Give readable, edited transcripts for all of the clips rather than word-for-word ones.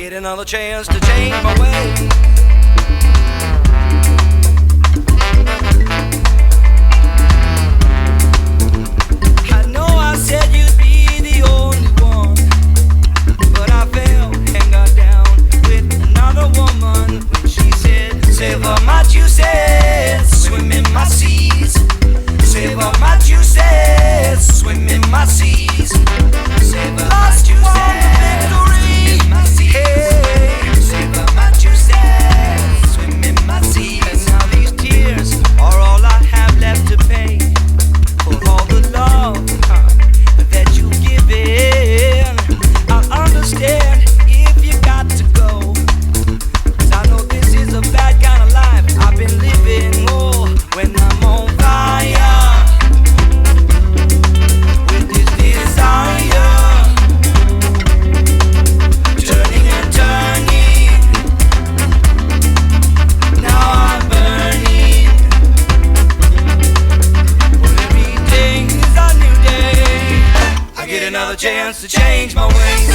get another chance to change my ways. I know I said you'd be the only one, but I fell and got down with another woman when she said, savor my juices, swim in my seas. Savor my juices, swim in my seas. Savor my juices, swim in my seas. Hey, savor my juices, swim in my seas. And now these tears are all I have left to pay for all the love that you've given. I understand if you got to go, 'cause I know this is a bad kind of life I've been living. Oh, when I'm on fire with this desire, turning and turning, now I'm burning. Well, every day is a new day. I get another chance to change my ways.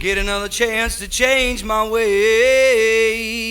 Get another chance to change my way.